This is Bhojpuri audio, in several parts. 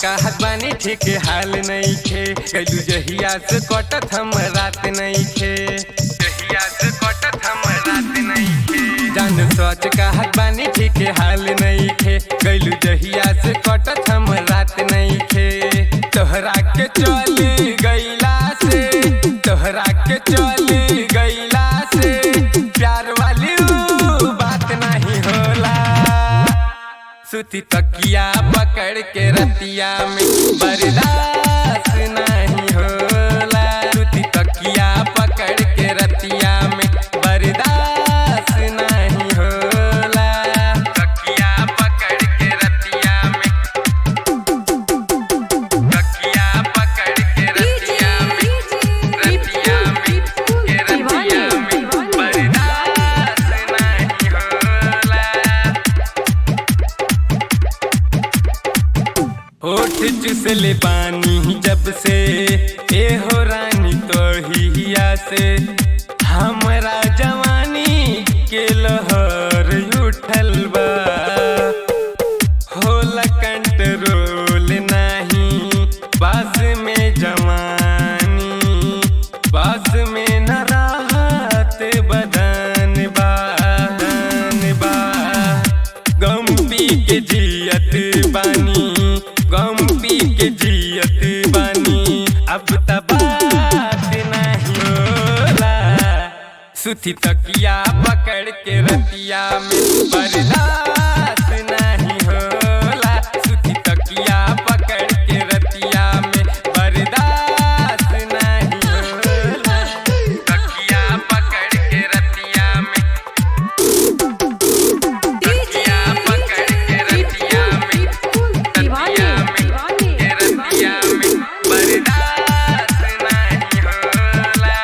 कहत बानी ठीक हाल नहीं खे कैलू जहिया से कटत हम रात नहीं खे जहिया से कटत हम रात नहीं खे जान सोच कहत बानी ठीक हाल नहीं खे कैलू जहिया से कटत हम रात नहीं खे तोहरा के चली गईला से तोहरा के चली गईला से प्यार वाली बात नहीं होला सुती तकिया पकड़ के रतिया में बर्दाश्त नहीं होला सुती तकिया पकड़ के रतिया में बर्दाश्त नहीं होला तकिया पकड़ के रतिया में तकिया पकड़ के रतिया में रतिया में के रतिया में बर्दाश्त नहीं होला होठ चुसले पानी जब से ए हो रानी तोहिया से हमरा जवानी के लहर उठल बा होला कंट्रोल नहीं बास में जवानी बास में न राहत बदन बा गम पी के जियत बानी गम पी के जियत बानी अब तबात नहीं होला सुती तकिया पकड़ के रतिया में बर्दाश्त नहीं होला सुती तकिया पकड़ के रतिया में बर्दाश्त नहीं होला तकिया पकड़ के रतिया में तकिया पकड़ के रतिया में तकिया में रतिया में बर्दाश्त नहीं होला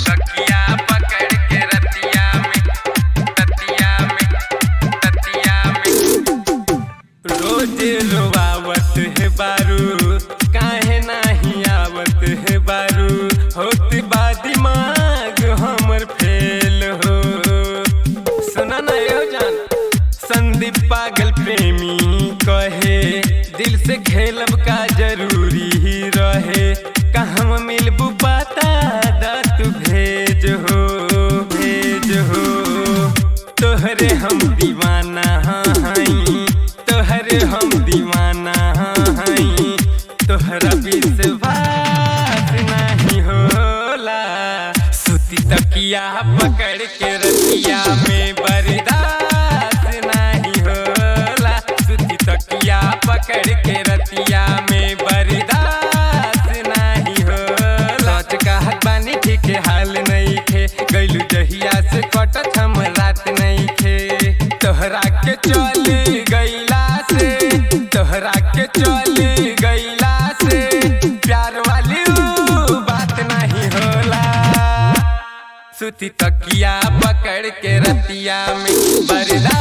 तकिया पकड़ के रतिया में तकिया में रोज रोवावत है बारू काहे नहीं आवत है बारू होत बा दिमाग हमर फेल हो सुना ना यो जान संदीप पागल प्रेमी कहे दिल से खेलब का जरूरी ही रहे कहम मिलबू पता दत भेज हो तोहरे हम दीवाना हई तोहरे हम दीवाना हई तोहरा विश्वास नहीं होला सुती तकिया पकड़ के रतिया में बर्दाश्त नहीं होला सुती तकिया पकड़ के रतिया में बर्दाश्त नहीं होला सोच कहत बानी ठीक हाल नहीं खे गईलू जहिया से कटत हम रात नहीं खे तोहरा के चली गईला से तोहरा के चली गईला से प्यार वाली बात नहीं होला सुती तकिया पकड़ के रतिया में बर्दाश्त